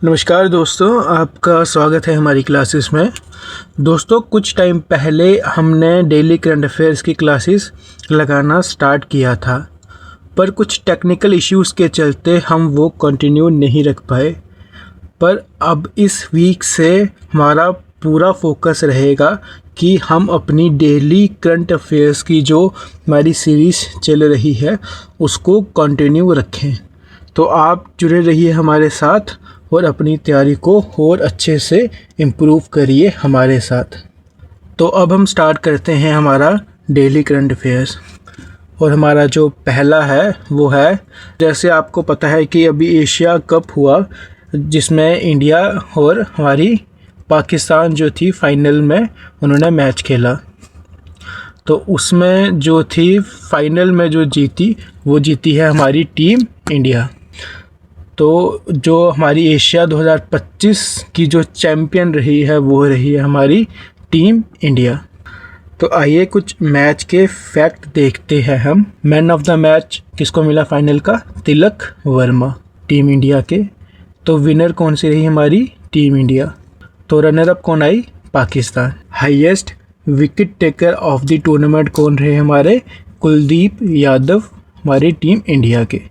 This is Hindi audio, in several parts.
नमस्कार दोस्तों, आपका स्वागत है हमारी क्लासेस में। दोस्तों, कुछ टाइम पहले हमने डेली करंट अफेयर्स की क्लासेस लगाना स्टार्ट किया था, पर कुछ टेक्निकल इश्यूज़ के चलते हम वो कंटिन्यू नहीं रख पाए। पर अब इस वीक से हमारा पूरा फोकस रहेगा कि हम अपनी डेली करंट अफेयर्स की जो हमारी सीरीज़ चल रही है उसको कंटिन्यू रखें। तो आप जुड़े रहिए हमारे साथ और अपनी तैयारी को और अच्छे से इम्प्रूव करिए हमारे साथ। तो अब हम स्टार्ट करते हैं हमारा डेली करंट अफेयर्स। और हमारा जो पहला है वो है, जैसे आपको पता है कि अभी एशिया कप हुआ जिसमें इंडिया और हमारी पाकिस्तान जो थी फाइनल में उन्होंने मैच खेला। तो उसमें जो थी फाइनल में जो जीती वो जीती है हमारी टीम इंडिया। तो जो हमारी एशिया 2025 की जो चैम्पियन रही है वो रही है हमारी टीम इंडिया। तो आइए कुछ मैच के फैक्ट देखते हैं हम। मैन ऑफ द मैच किसको मिला फाइनल का? तिलक वर्मा, टीम इंडिया के। तो विनर कौन सी रही? हमारी टीम इंडिया। तो रनर अप कौन आई? Pakistan. Highest wicket taker of the tournament कौन रहे? हमारे कुलदीप यादव, हमारी टीम इंडिया के।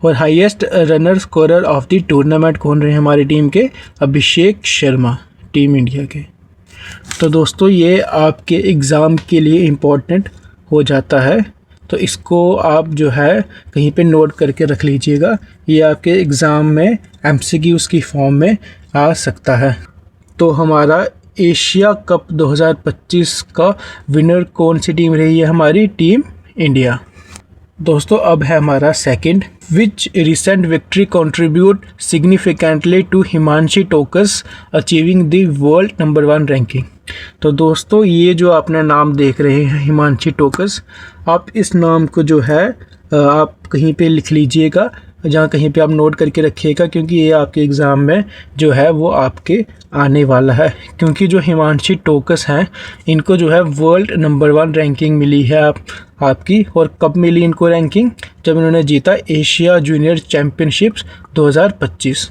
और highest runner scorer of the tournament कौन रहे? हमारी टीम के अभिषेक शर्मा, टीम इंडिया के। तो दोस्तों, ये आपके एग्ज़ाम के लिए इम्पोर्टेंट हो जाता है, तो इसको आप जो है कहीं पे नोट करके रख लीजिएगा। ये आपके एग्ज़ाम में एमसीक्यूज़ की फॉर्म में आ सकता है। तो हमारा एशिया कप 2025 का विनर कौन सी टीम रही है? हमारी टीम इंडिया। दोस्तों, अब है हमारा second. Which recent victory contribute significantly to Himanshi Tokas achieving the world number 1 ranking. तो दोस्तों, ये जो आपने नाम देख रहे हैं हिमांशी टोकस, आप इस नाम को जो है आप कहीं पे लिख लीजिएगा, जहाँ कहीं पे आप नोट करके रखिएगा, क्योंकि ये आपके एग्ज़ाम में जो है वो आपके आने वाला है। क्योंकि जो हिमांशी टोकस हैं इनको जो है वर्ल्ड नंबर 1 रैंकिंग मिली है आपकी। और कब मिली इनको रैंकिंग? जब इन्होंने जीता एशिया जूनियर चैम्पियनशिप्स 2025।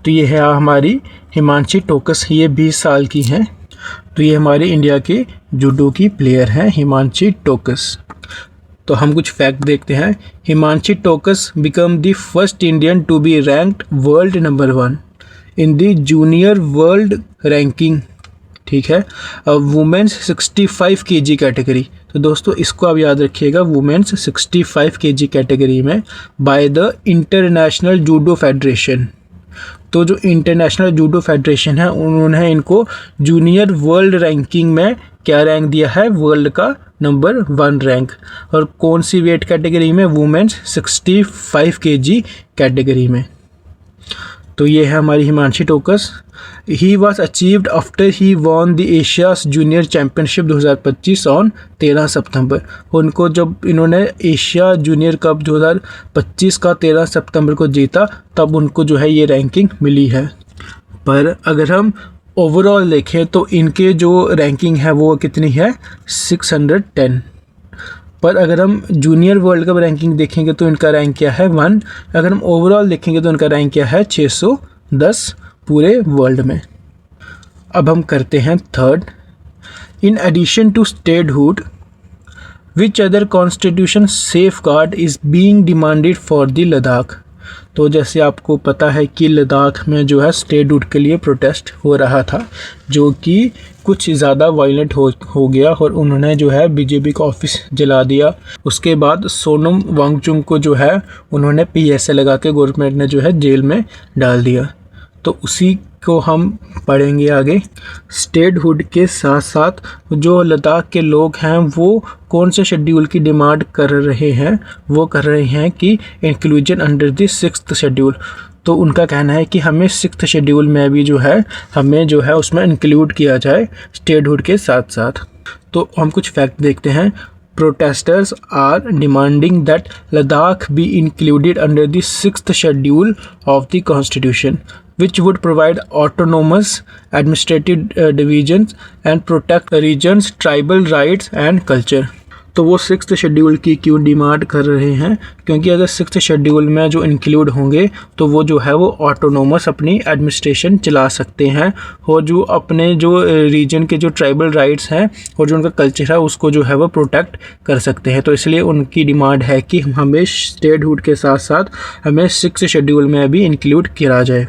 तो ये है हमारी हिमांशी टोकस, ये 20 साल की हैं। तो ये हमारे इंडिया के जूडो की प्लेयर हैं हिमांशी टोकस। तो हम कुछ फैक्ट देखते हैं। Himanshi Tokas become the first Indian to be ranked world number 1 in the junior world ranking, ठीक है, वुमेन्स 65 kg कैटेगरी। तो दोस्तों, इसको आप याद रखिएगा, वुमेन्स 65 kg कैटेगरी में by the international judo federation. तो जो इंटरनेशनल जूडो फेडरेशन है उन्होंने इनको जूनियर वर्ल्ड रैंकिंग में क्या रैंक दिया है? वर्ल्ड का नंबर 1 रैंक। और कौन सी वेट कैटेगरी में? वुमेन्स 65 kg कैटेगरी में। तो ये है हमारी Himanshi Tokas. He was achieved after he won the Asia's junior championship 2025 on 13 सितंबर। उनको जब इन्होंने एशिया जूनियर कप 2025 का 13 सितंबर को जीता, तब उनको जो है ये रैंकिंग मिली है। पर अगर हम ओवरऑल देखें तो इनके जो रैंकिंग है वो कितनी है? 610। पर अगर हम जूनियर वर्ल्ड कप रैंकिंग देखेंगे तो इनका रैंक क्या है? 1। अगर हम ओवरऑल देखेंगे तो इनका रैंक क्या है? 610 पूरे वर्ल्ड में। अब हम करते हैं third. In addition to statehood, which other constitution safeguard is being demanded for the Ladakh. तो जैसे आपको पता है कि लद्दाख में जो है स्टेटहुड के लिए प्रोटेस्ट हो रहा था, जो कि कुछ ज़्यादा वायलेंट हो गया और उन्होंने जो है बीजेपी का ऑफिस जला दिया। उसके बाद सोनम वांगचुक को जो है उन्होंने PSA लगा के गवर्नमेंट ने जो है जेल में डाल दिया। तो उसी को हम पढ़ेंगे आगे। स्टेटहुड के साथ साथ जो लद्दाख के लोग हैं वो कौन से शेड्यूल की डिमांड कर रहे हैं? वो कर रहे हैं कि inclusion under the 6th schedule. तो उनका कहना है कि हमें 6th शेड्यूल में भी जो है हमें जो है उसमें इंक्लूड किया जाए स्टेटहुड के साथ साथ। तो हम कुछ फैक्ट देखते हैं। Protesters are demanding that Ladakh be included under the 6th schedule of the constitution, which would provide autonomous administrative divisions and protect the region's tribal rights and culture. तो वो 6th शेड्यूल की क्यों डिमांड कर रहे हैं, क्योंकि अगर 6th शेड्यूल में जो इंक्लूड होंगे तो वो जो है वो ऑटोनोमस अपनी एडमिनिस्ट्रेशन चला सकते हैं और जो अपने जो रीजन के जो ट्राइबल राइट्स हैं और जो उनका कल्चर है उसको जो है वो प्रोटेक्ट कर सकते हैं। तो इसलिए उनकी डिमांड है कि हमें स्टेटहुड के साथ साथ हमें 6th शेड्यूल में भी इंक्लूड किया जाए।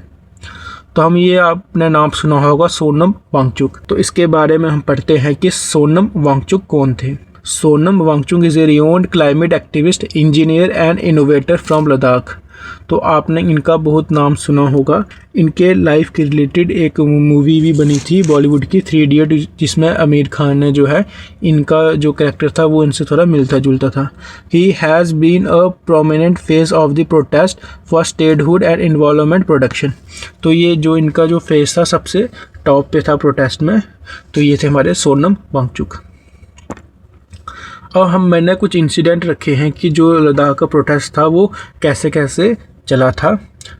तो हम ये आपने नाम सुना होगा सोनम वांगचुक। तो इसके बारे में हम पढ़ते हैं कि सोनम वांगचुक कौन थे। Sonam Wangchuk is a renowned climate activist, engineer and innovator from Ladakh. तो आपने इनका बहुत नाम सुना होगा। इनके लाइफ के रिलेटेड एक मूवी भी बनी थी बॉलीवुड की 3 इडियट, जिसमें आमिर खान ने जो है इनका जो कैरेक्टर था वो इनसे थोड़ा मिलता जुलता था। He has been a prominent face of the protest for statehood and environment protection. तो ये जो इनका जो फेस था सबसे टॉप पे था प्रोटेस्ट में। तो ये थे हमारे सोनम वांगचुक। और मैंने कुछ इंसिडेंट रखे हैं कि जो लद्दाख का प्रोटेस्ट था वो कैसे कैसे चला था।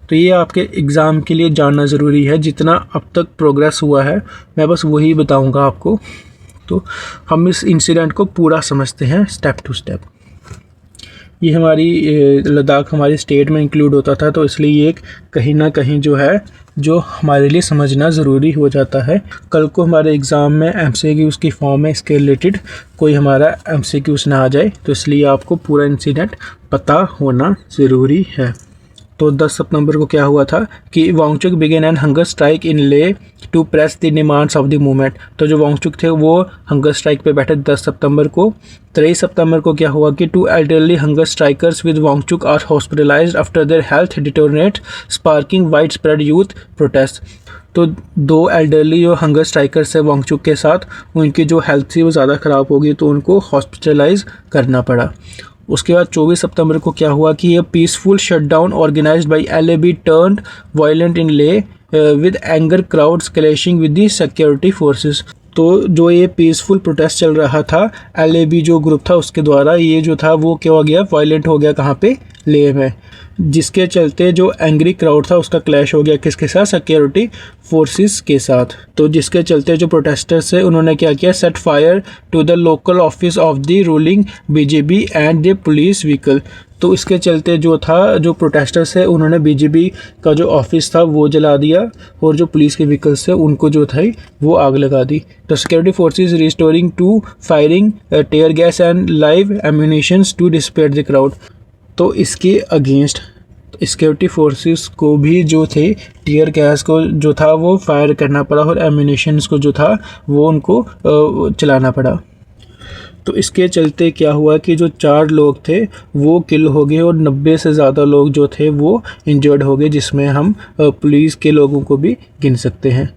तो ये आपके एग्ज़ाम के लिए जानना ज़रूरी है। जितना अब तक प्रोग्रेस हुआ है मैं बस वही बताऊंगा आपको। तो हम इस इंसिडेंट को पूरा समझते हैं स्टेप टू स्टेप। ये हमारी लद्दाख हमारी स्टेट में इंक्लूड होता था, तो इसलिए ये कहीं ना कहीं जो है जो हमारे लिए समझना ज़रूरी हो जाता है। कल को हमारे एग्ज़ाम में MCQs की फॉर्म में इसके रिलेटेड कोई हमारा MCQs ना आ जाए, तो इसलिए आपको पूरा इंसिडेंट पता होना ज़रूरी है। तो 10 सितंबर को क्या हुआ था कि Wangchuk began an hunger strike in Leh to press the demands of the movement. तो जो वांगचुक थे वो हंगर स्ट्राइक पे बैठे 10 सितंबर को। 23 सितंबर को क्या हुआ कि 2 elderly hunger strikers with Wangchuk are hospitalized after their health deteriorate sparking wide spread youth protest. तो 2 एल्डरली जो हंगर स्ट्राइकर्स है वांगचुक के साथ, उनकी जो हेल्थ थी वो ज़्यादा ख़राब हो गई तो उनको हॉस्पिटलाइज करना पड़ा। उसके बाद 24 सितंबर को क्या हुआ कि ये peaceful shutdown organized by LAB turned violent in Leh with anger crowds clashing with the security forces. तो जो ये पीसफुल प्रोटेस्ट चल रहा था LAB जो ग्रुप था उसके द्वारा, ये जो था वो क्या हो गया, वायलेंट हो गया कहाँ पे, लेह में, जिसके चलते जो एंग्री क्राउड था उसका क्लैश हो गया किसके साथ, सिक्योरिटी फोर्सेस के साथ। तो जिसके चलते जो प्रोटेस्टर्स है उन्होंने क्या किया, set fire to the local office of the ruling BJP and the police vehicle. तो इसके चलते जो था जो प्रोटेस्टर्स है उन्होंने BJP का जो ऑफिस था वो जला दिया और जो पुलिस के व्हीकल्स है उनको जो था वो आग लगा दी। तो security forces restoring to firing tear gas and live ammunitions to disperse the crowd. तो इसके अगेंस्ट सिक्योरिटी फोर्सेस को भी जो थे टीयर गैस को जो था वो फायर करना पड़ा और एम्यूनिशंस को जो था वो उनको चलाना पड़ा। तो इसके चलते क्या हुआ कि जो 4 लोग थे वो किल हो गए और 90 से ज़्यादा लोग जो थे वो इंजर्ड हो गए, जिसमें हम पुलिस के लोगों को भी गिन सकते हैं।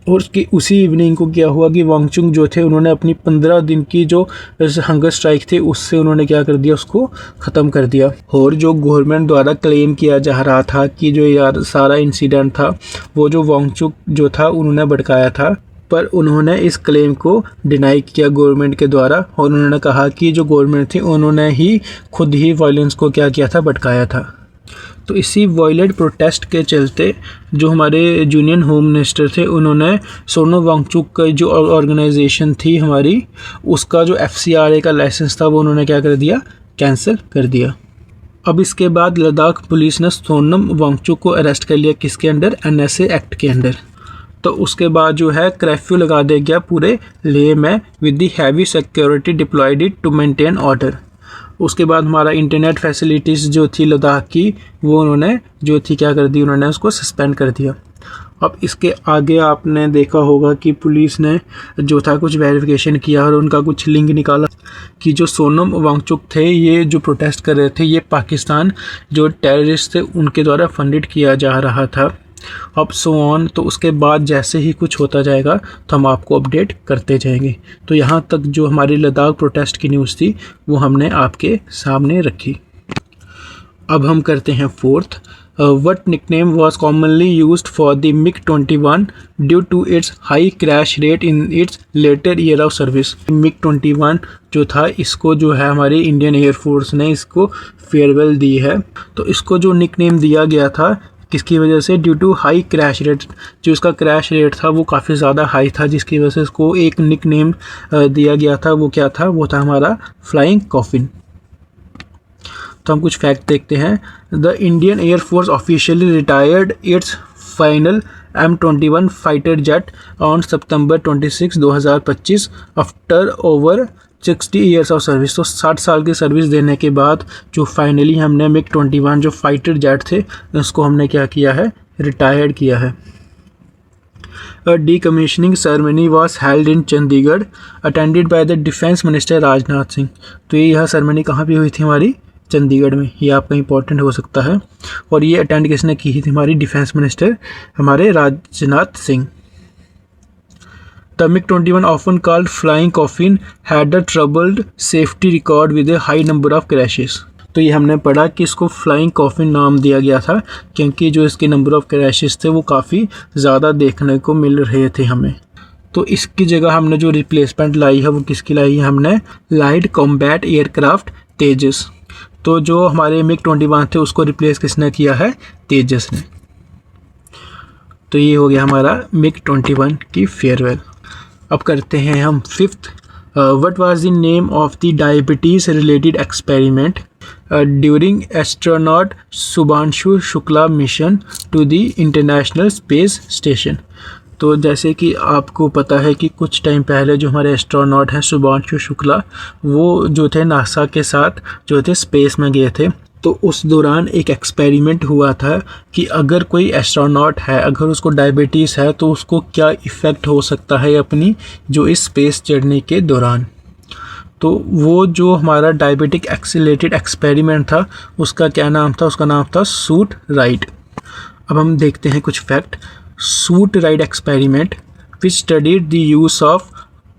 और उसकी उसी इवनिंग को क्या हुआ कि वांगचुक जो थे उन्होंने अपनी 15 दिन की जो हंगर स्ट्राइक थी उससे उन्होंने क्या कर दिया, उसको ख़त्म कर दिया। और जो गवर्नमेंट द्वारा क्लेम किया जा रहा था कि जो यार सारा इंसिडेंट था वो जो वांगचुक जो था उन्होंने भड़काया था, पर उन्होंने इस क्लेम को डिनाई किया गवर्नमेंट के द्वारा और उन्होंने कहा कि जो गवर्नमेंट थी उन्होंने ही खुद ही वायलेंस को क्या किया था, भड़काया था। तो इसी वायलेंट प्रोटेस्ट के चलते जो हमारे यूनियन होम मिनिस्टर थे उन्होंने सोनम वांगचुक का जो ऑर्गेनाइजेशन थी हमारी, उसका जो FCRA का लाइसेंस था वो उन्होंने क्या कर दिया, कैंसिल कर दिया। अब इसके बाद लद्दाख पुलिस ने सोनम वांगचुक को अरेस्ट कर लिया किसके अंडर, NSA एक्ट के अंडर। तो उसके बाद जो है कर्फ्यू लगा दिया गया पूरे लेह में with the heavy security deployed to maintain order. उसके बाद हमारा इंटरनेट फैसिलिटीज़ जो थी लद्दाख की वो उन्होंने जो थी क्या कर दी, उन्होंने उसको सस्पेंड कर दिया। अब इसके आगे आपने देखा होगा कि पुलिस ने जो था कुछ वेरिफिकेशन किया और उनका कुछ लिंक निकाला कि जो सोनम वांगचुक थे ये जो प्रोटेस्ट कर रहे थे ये पाकिस्तान जो टेररिस्ट थे उनके द्वारा फंडेड किया जा रहा था। अब सो ऑन। तो उसके बाद जैसे ही कुछ होता जाएगा तो हम आपको अपडेट करते जाएंगे। तो यहाँ तक जो हमारी लद्दाख प्रोटेस्ट की न्यूज़ थी वो हमने आपके सामने रखी। अब हम करते हैं 4th। What nickname was commonly used for the MiG-21 due to its high crash rate in its later year of service? MiG-21 जो था इसको जो है हमारी इंडियन एयरफोर्स ने इसको फेयरवेल दी है। तो इसको जो निकनेम दिया गया था किसकी वजह से? Due to high crash rate. जो इसका क्रैश रेट था वो काफ़ी ज़्यादा हाई था, जिसकी वजह से इसको एक निक नेम दिया गया था। वो क्या था? वो था हमारा फ्लाइंग कॉफिन। तो हम कुछ फैक्ट देखते हैं। The Indian air force officially retired it's final M21 fighter jet on September 26, 2025 after over 60 years of service. तो 60 साल की सर्विस देने के बाद जो फाइनली हमने MiG-21 जो फाइटर जेट थे उसको हमने क्या किया है? रिटायर्ड किया है। A decommissioning ceremony was held in Chandigarh, attended by the Defense Minister Rajnath Singh. तो यह सेरेमनी कहाँ पे हुई थी? हमारी चंडीगढ़ में। ये आपका इंपॉर्टेंट हो सकता है। और ये अटेंड किसने की थी? हमारी डिफेंस मिनिस्टर हमारे Rajnath Singh. The MiG-21 often called flying coffin had a troubled safety record with a high number of crashes। तो ये हमने पढ़ा कि इसको फ्लाइंग कॉफिन नाम दिया गया था क्योंकि जो इसके नंबर ऑफ़ क्रैशेस थे वो काफ़ी ज़्यादा देखने को मिल रहे थे हमें। तो इसकी जगह हमने जो रिप्लेसमेंट लाई है वो किसकी लाई है? हमने लाइट कॉम्बैट एयरक्राफ्ट तेजस। तो जो हमारे MiG-21 थे उसको रिप्लेस किसने किया है? तेजस ने। तो ये हो गया हमारा MiG-21 की फेयरवेल। अब करते हैं हम fifth. What was the name of the diabetes related experiment during astronaut Shubhanshu Shukla mission to the international space station. तो जैसे कि आपको पता है कि कुछ टाइम पहले जो हमारे एस्ट्रोनॉट हैं शुभांशु शुक्ला, वो जो थे नासा के साथ जो थे स्पेस में गए थे। तो उस दौरान एक एक्सपेरिमेंट हुआ था कि अगर कोई एस्ट्रोनॉट है, अगर उसको डायबिटीज़ है तो उसको क्या इफ़ेक्ट हो सकता है अपनी जो इस स्पेस जर्नी के दौरान। तो वो जो हमारा डायबिटिक एक्सीलरेटेड एक्सपेरिमेंट था उसका क्या नाम था? उसका नाम था सूट राइट। अब हम देखते हैं कुछ fact. Suit right experiment which studied the use of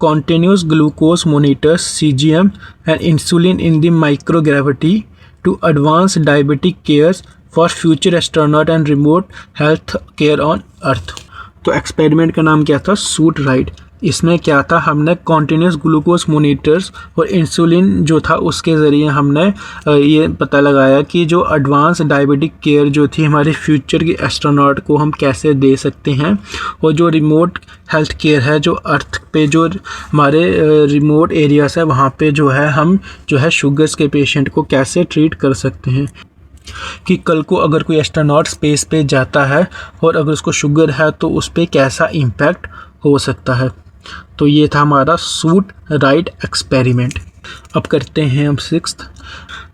continuous glucose monitors CGM and insulin in the microgravity to advance diabetic cares for future astronaut and remote health care on earth। तो एक्सपेरिमेंट का नाम क्या था? Suit right. इसमें क्या था? हमने कॉन्टीन्यूस ग्लूकोज मोनीटर्स और इंसुलिन जो था उसके ज़रिए हमने ये पता लगाया कि जो एडवांस डायबिटिक केयर जो थी हमारे फ्यूचर के एस्ट्रोनॉट को हम कैसे दे सकते हैं, और जो रिमोट हेल्थ केयर है जो अर्थ पे जो हमारे रिमोट एरियाज़ है वहाँ पे जो है हम जो है शुगर्स के पेशेंट को कैसे ट्रीट कर सकते हैं। कि कल को अगर कोई एस्ट्रोनॉट स्पेस पे जाता है और अगर उसको शुगर है तो उस पर कैसा इम्पैक्ट हो सकता है। तो ये था हमारा सूट राइट एक्सपेरिमेंट। अब करते हैं हम sixth.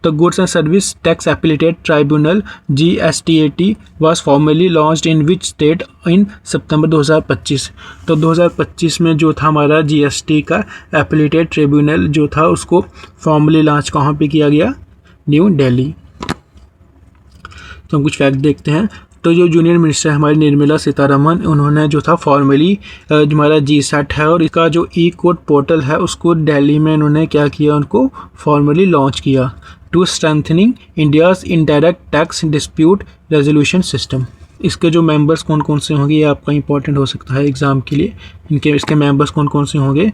The goods and service tax appellate tribunal GSTAT was formally launched in which state in September 2025। तो 2025 में जो था हमारा GST का एपिलेटेड ट्रिब्यूनल जो था उसको फॉर्मली लॉन्च कहाँ पे किया गया? न्यू दिल्ली। तो हम कुछ फैक्ट देखते हैं। तो जो जूनियर मिनिस्टर हमारी निर्मला सीतारमन, उन्होंने जो था फॉर्मली जो हमारा GSAT है और इसका जो ई-कोड पोर्टल है उसको दिल्ली में उन्होंने क्या किया? उनको फॉर्मली लॉन्च किया to strengthening India's indirect tax dispute resolution system. इसके जो मेंबर्स कौन कौन से होंगे ये आपका इंपॉर्टेंट हो सकता है एग्ज़ाम के लिए। इसके मेंबर्स कौन कौन से होंगे?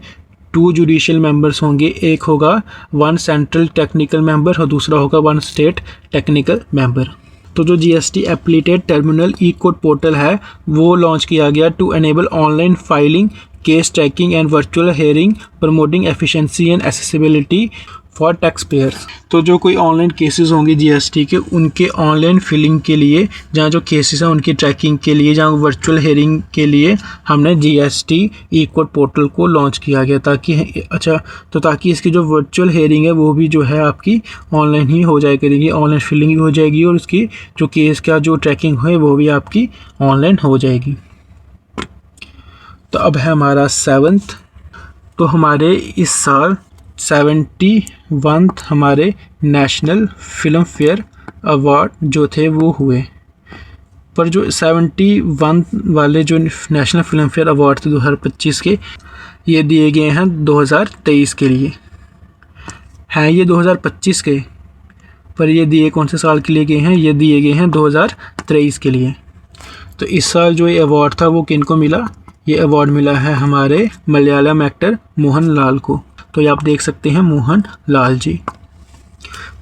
2 जुडिशियल मेंबर्स होंगे, एक होगा 1 सेंट्रल टेक्निकल मेंबर और दूसरा होगा 1 स्टेट टेक्निकल मेंबर। तो जो GST appellate terminal e code portal है वो लॉन्च किया गया to enable online filing, case tracking and virtual hearing, promoting efficiency and accessibility for tax payers. तो जो कोई ऑनलाइन केसेस होंगे GST के, उनके ऑनलाइन फिलिंग के लिए, जहाँ जो केसेस हैं उनकी ट्रैकिंग के लिए, जहाँ वर्चुअल हेयरिंग के लिए हमने GST ई-कोड पोर्टल को लॉन्च किया गया ताकि इसकी जो वर्चुअल हेयरिंग है वो भी जो है आपकी ऑनलाइन ही हो जाए करेगी, ऑनलाइन फिलिंग भी हो जाएगी और उसकी जो केस का जो ट्रैकिंग है वो भी आपकी ऑनलाइन हो जाएगी। तो अब है हमारा 7th। तो हमारे इस साल 71 हमारे नेशनल फिल्म फेयर अवार्ड जो थे वो हुए, पर जो 71 वाले जो नेशनल फिल्म फेयर अवार्ड थे 2025 के, ये दिए गए हैं 2023 के लिए। हैं ये 2025 के, पर ये दिए कौन से साल के लिए गए हैं? ये दिए गए हैं 2023 के लिए। तो इस साल जो ये अवार्ड था वो किनको मिला? ये अवार्ड मिला है हमारे मलयालम एक्टर मोहन लाल को। तो ये आप देख सकते हैं मोहन लाल जी।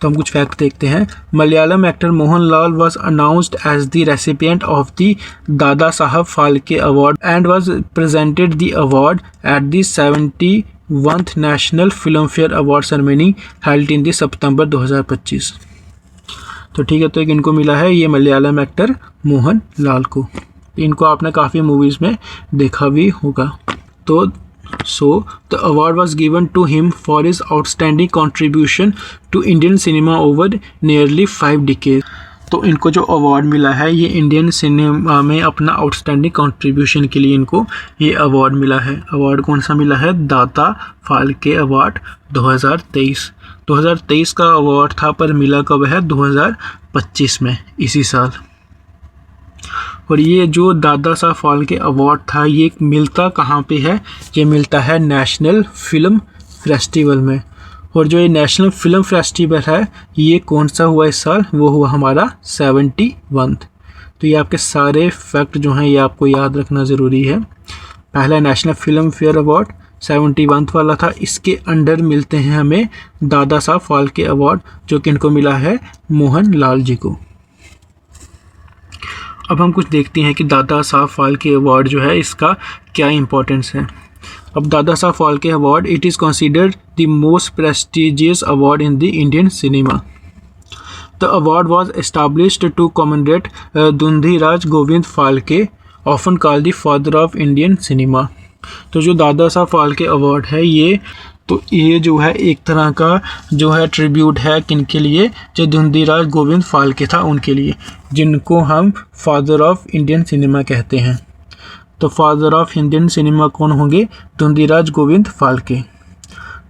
तो हम कुछ फैक्ट देखते हैं। Malayalam actor Mohanlal was announced as the recipient of the Dada Saheb Phalke award and was presented the award at the 71th national film fair award ceremony held in the September 2025। तो ठीक है, तो एक इनको मिला है ये मलयालम एक्टर मोहन लाल को। इनको आपने काफ़ी मूवीज़ में देखा भी होगा। तो the award was given to him for his outstanding contribution to Indian cinema over nearly 5 decade. तो इनको जो अवार्ड मिला है ये इंडियन सिनेमा में अपना आउटस्टैंडिंग कंट्रीब्यूशन के लिए इनको ये अवार्ड मिला है। अवार्ड कौन सा मिला है? दादा फाल्के अवार्ड 2023। 2023 का अवार्ड था पर मिला कब है? 2025 में, इसी साल। और ये जो दादा साहब फाल्के अवार्ड था ये मिलता कहाँ पे है? ये मिलता है नेशनल फ़िल्म फेस्टिवल में। और जो ये नेशनल फ़िल्म फेस्टिवल है ये कौन सा हुआ इस साल? वो हुआ हमारा 71th। तो ये आपके सारे फैक्ट जो हैं ये आपको याद रखना ज़रूरी है। पहला national film fair award 71th वाला था, इसके अंडर मिलते हैं हमें दादा साहब फाल्के अवार्ड, जो कि इनको मिला है मोहन लाल जी को। अब हम कुछ देखते हैं कि दादा साहब फाल्के अवार्ड जो है इसका क्या इम्पोर्टेंस है। अब दादा साहब Phalke award it is considered the most prestigious award in the Indian cinema. The award was established to commemorate Dhundiraj Govind Phalke, often called the father of Indian cinema. तो जो दादा साहब फाल्के अवार्ड है ये जो है एक तरह का जो है ट्रिब्यूट है किनके लिए? जो धुंधीराज गोविंद फाल्के था उनके लिए, जिनको हम फादर ऑफ इंडियन सिनेमा कहते हैं। तो फादर ऑफ इंडियन सिनेमा कौन होंगे? धुंधीराज गोविंद फाल्के।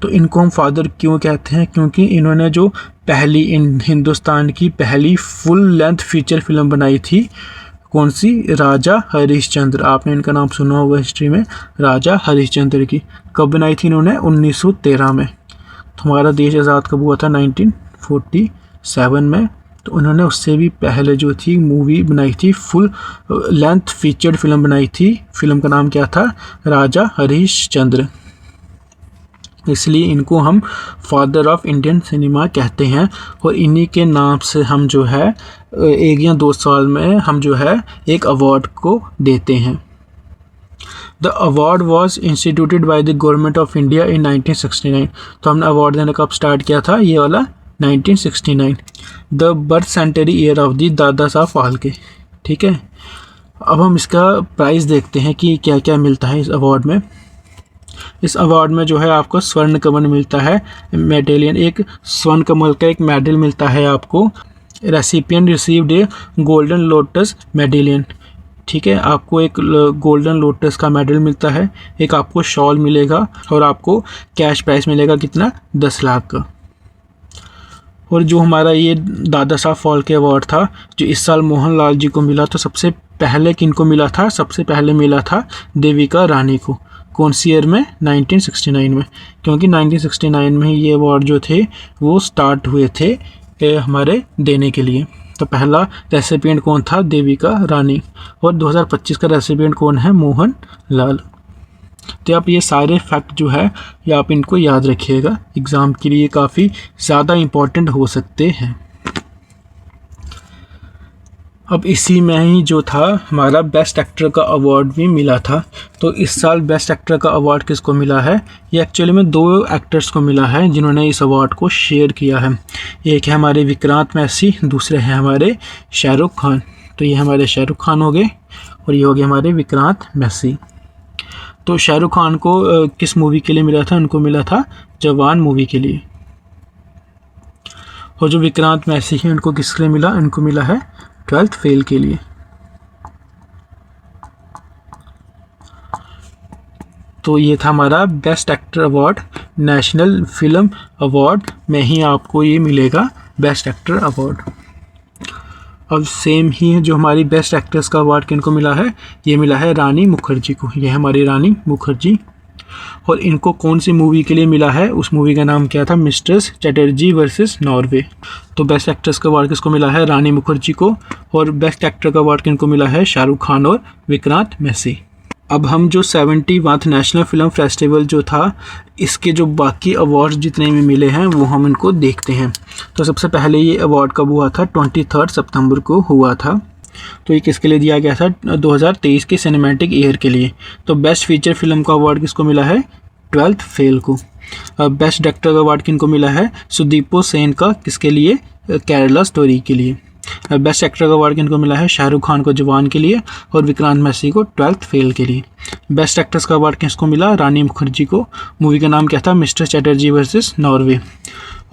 तो इनको हम फादर क्यों कहते हैं? क्योंकि इन्होंने जो पहली हिंदुस्तान की पहली फुल लेंथ फीचर फिल्म बनाई थी, कौन सी? राजा हरिश्चंद्र। आपने इनका नाम सुना होगा हिस्ट्री में, राजा हरिश्चंद्र की। कब बनाई थी इन्होंने? 1913 में। तो हमारा देश आज़ाद कब हुआ था? 1947 में। तो उन्होंने उससे भी पहले जो थी मूवी बनाई थी, फुल लेंथ फीचर्ड फिल्म बनाई थी। फिल्म का नाम क्या था? राजा हरिश्चंद्र। इसलिए इनको हम फादर ऑफ इंडियन सिनेमा कहते हैं। और इन्हीं के नाम से हम जो है 1 या 2 साल में हम जो है एक अवार्ड को देते हैं। The award was instituted by the government of India in 1969। तो हमने अवार्ड देना कब स्टार्ट किया था? ये वाला 1969। The birth century year of the Dada Saheb Phalke. ठीक है, अब हम इसका प्राइज़ देखते हैं कि क्या क्या मिलता है इस अवार्ड में। इस अवार्ड में जो है आपको स्वर्ण कमल मिलता है, मेडेलियन, एक स्वर्ण कमल का एक मेडल मिलता है आपको। रेसिपिएंट रिसीव्ड ए गोल्डन लोटस मेडेलियन। ठीक है, आपको एक गोल्डन लोटस का मेडल मिलता है, एक आपको शॉल मिलेगा और आपको कैश प्राइस मिलेगा कितना? 10 लाख का। और जो हमारा ये दादा साहब फाल्के अवार्ड था जो इस साल मोहन लाल जी को मिला, तो सबसे पहले किनको मिला था? सबसे पहले मिला था देविका रानी को। कौन सी ईयर में? 1969 में। क्योंकि 1969 में ये अवार्ड जो थे वो स्टार्ट हुए थे हमारे देने के लिए। तो पहला रेसिपिएंट कौन था? देविका रानी। और 2025 का रेसिपिएंट कौन है? मोहन लाल। तो आप ये सारे फैक्ट जो है ये आप इनको याद रखिएगा, एग्ज़ाम के लिए काफ़ी ज़्यादा इम्पोर्टेंट हो सकते हैं। अब इसी में ही जो था हमारा बेस्ट एक्टर का अवार्ड भी मिला था। तो इस साल बेस्ट एक्टर का अवार्ड किसको मिला है? ये एक्चुअली में 2 एक्टर्स को मिला है जिन्होंने इस अवार्ड को शेयर किया है। एक है हमारे विक्रांत मैसी, दूसरे हैं हमारे शाहरुख खान। तो ये हमारे शाहरुख खान हो गए और ये हो गए हमारे विक्रांत मैसी। तो शाहरुख खान को किस मूवी के लिए मिला था? उनको मिला था जवान मूवी के लिए। और जो विक्रांत मैसी हैं उनको किस लिए मिला? उनको मिला है 12th फेल के लिए। तो ये था हमारा best actor award. National film award में ही आपको ये मिलेगा बेस्ट एक्टर अवार्ड। अब सेम ही जो हमारी बेस्ट एक्ट्रेस का अवार्ड किनको मिला है? ये मिला है रानी मुखर्जी को। ये हमारी रानी मुखर्जी। और इनको कौन सी मूवी के लिए मिला है? उस मूवी का नाम क्या था? Mistress Chatterjee versus Norway. तो बेस्ट एक्ट्रेस का अवार्ड किसको मिला है? रानी मुखर्जी को। और बेस्ट एक्टर का अवार्ड किनको मिला है? शाहरुख खान और विक्रांत मैसी। अब हम जो 71वां नेशनल फिल्म फेस्टिवल जो था, इसके जो बाकी अवार्ड्स जितने भी मिले हैं वो हम इनको देखते हैं। तो सबसे पहले ये अवार्ड कब हुआ था? 23 सितंबर को हुआ था। तो ये किसके लिए दिया गया था? 2023 के सिनेमैटिक ईयर के लिए। तो बेस्ट फीचर फिल्म का अवार्ड किसको मिला है? 12th फेल को। बेस्ट डायरेक्टर का अवार्ड किनको मिला है? सुदीपो सेन का। किसके लिए? केरला स्टोरी के लिए। बेस्ट एक्टर का अवार्ड किनको मिला है? शाहरुख खान को जवान के लिए और विक्रांत मैसी को 12th फेल के लिए। बेस्ट एक्ट्रेस का अवार्ड किसको मिला? रानी मुखर्जी को। मूवी का नाम क्या था? Mister Chatterjee versus Norway.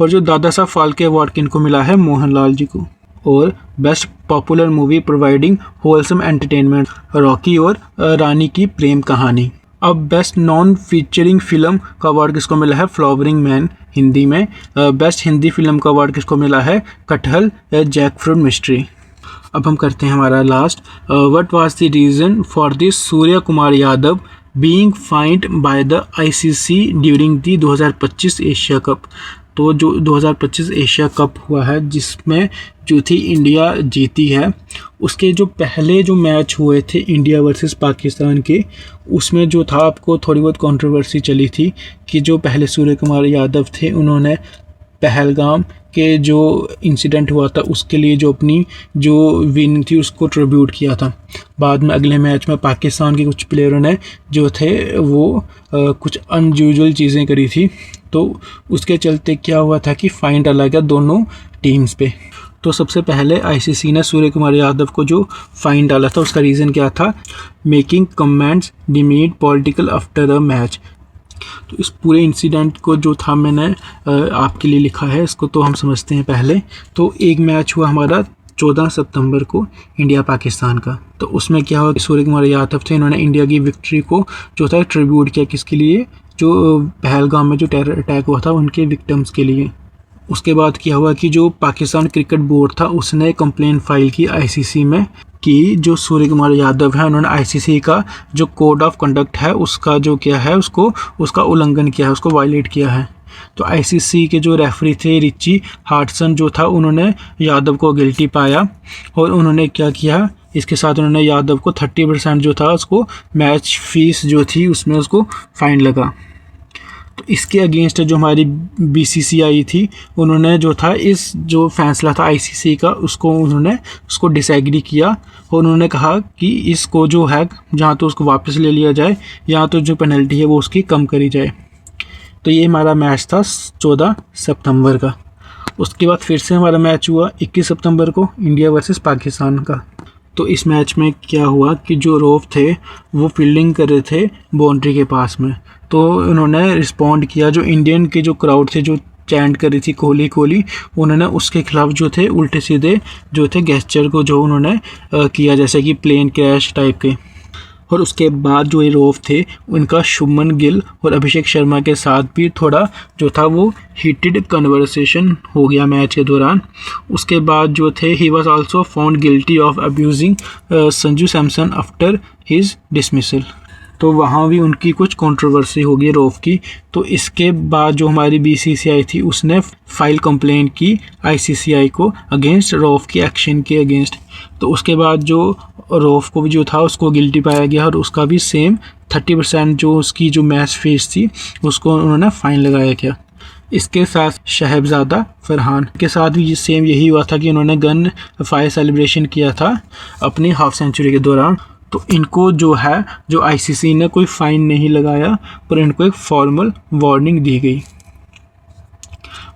और जो दादा साहब फाल्के अवार्ड किनको मिला है? मोहनलाल जी को। और best popular movie providing wholesome entertainment, Rocky और रानी की प्रेम कहानी। अब बेस्ट नॉन फीचरिंग फिल्म का अवार्ड किसको मिला है? फ्लावरिंग मैन हिंदी में। बेस्ट हिंदी फिल्म का अवार्ड किसको मिला है? कटहल जैकफ्रूट मिस्ट्री। अब हम करते हैं हमारा last. What was the reason for this Surya Kumar Yadav being find by the ICC during the 2025 Asia cup. तो जो 2025 एशिया कप हुआ है जिसमें जो थी इंडिया जीती है, उसके जो पहले जो मैच हुए थे इंडिया वर्सेस पाकिस्तान के, उसमें जो था आपको थोड़ी बहुत कंट्रोवर्सी चली थी कि जो पहले सूर्य कुमार यादव थे उन्होंने पहलगाम के जो इंसिडेंट हुआ था उसके लिए जो अपनी जो विन थी उसको ट्रिब्यूट किया था। बाद में अगले मैच में पाकिस्तान के कुछ प्लेयरों ने जो थे वो कुछ अनयूजुअल चीज़ें करी थी, तो उसके चलते क्या हुआ था कि फाइन डाला गया दोनों टीम्स पे। तो सबसे पहले ICC ने सूर्य कुमार यादव को जो फाइन डाला था उसका रीज़न क्या था? Making comments deemed political after a match. तो इस पूरे इंसिडेंट को जो था मैंने आपके लिए लिखा है, इसको तो हम समझते हैं पहले। तो एक मैच हुआ हमारा 14 सितंबर को इंडिया पाकिस्तान का। तो उसमें क्या हुआ कि सूर्य कुमार यादव थे, इन्होंने इंडिया की विक्ट्री को जो था ट्रिब्यूट किया। किसके लिए? जो पहलगाम में जो टेरर अटैक हुआ था उनके विक्टिम्स के लिए। उसके बाद क्या हुआ कि जो पाकिस्तान क्रिकेट बोर्ड था उसने कंप्लेंट फाइल की ICC में कि जो सूर्य कुमार यादव है उन्होंने ICC का जो कोड ऑफ कंडक्ट है उसका जो क्या है उसका उल्लंघन किया है, उसको वायलेट किया है। तो ICC के जो रेफरी थे रिची हार्टसन जो था, उन्होंने यादव को गिल्टी पाया और उन्होंने क्या किया, इसके साथ उन्होंने यादव को 30% जो था उसको मैच फीस जो थी उसमें उसको फाइन लगा। तो इसके अगेंस्ट जो हमारी BCCI थी उन्होंने जो था इस जो फैसला था ICC का उसको डिसएग्री किया और उन्होंने कहा कि इसको जो है जहाँ तो उसको वापस ले लिया जाए या तो जो पेनल्टी है वो उसकी कम करी जाए। तो ये हमारा मैच था 14 सितंबर का। उसके बाद फिर से हमारा मैच हुआ 21 सितंबर को इंडिया वर्सेस पाकिस्तान का। तो इस मैच में क्या हुआ कि जो रऊफ थे वो फील्डिंग कर रहे थे बाउंड्री के पास में, तो उन्होंने रिस्पॉन्ड किया। जो इंडियन के जो क्राउड थे जो चैंट कर रही थी कोहली कोहली, उन्होंने उसके खिलाफ जो थे उल्टे सीधे जो थे गेस्चर को जो उन्होंने किया, जैसे कि प्लेन क्रैश टाइप के। और उसके बाद जो ये रऊफ थे उनका शुभमन गिल और अभिषेक शर्मा के साथ भी थोड़ा जो था वो हीटेड कन्वर्सेशन हो गया मैच के दौरान। उसके बाद जो थे he was also found guilty of abusing Sanju Samson after his dismissal. तो वहाँ भी उनकी कुछ कंट्रोवर्सी हो गई रऊफ की। तो इसके बाद जो हमारी BCCI थी उसने फाइल कंप्लेंट की ICCI को अगेंस्ट रऊफ के एक्शन के अगेंस्ट। तो उसके बाद जो रऊफ को भी जो था उसको गिल्टी पाया गया और उसका भी सेम 30% जो उसकी जो मैच फीस थी उसको उन्होंने फाइन लगाया गया। इसके साथ शहजादा फरहान के साथ भी सेम यही हुआ था कि उन्होंने गन फायर सेलिब्रेशन किया था अपनी हाफ सेंचुरी के दौरान। तो इनको जो है जो ICC ने कोई फ़ाइन नहीं लगाया पर इनको एक फॉर्मल वार्निंग दी गई।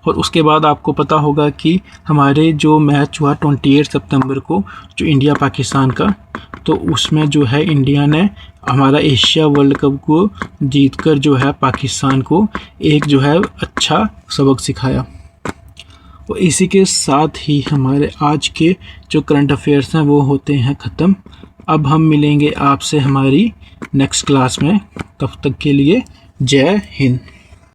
और उसके बाद आपको पता होगा कि हमारे जो मैच हुआ 28 सितंबर को जो इंडिया पाकिस्तान का, तो उसमें जो है इंडिया ने हमारा एशिया वर्ल्ड कप को जीतकर जो है पाकिस्तान को एक जो है अच्छा सबक सिखाया। और इसी के साथ ही हमारे आज के जो करंट अफेयर्स हैं वो होते हैं ख़त्म। अब हम मिलेंगे आपसे हमारी नेक्स्ट क्लास में, तब तक के लिए जय हिंद।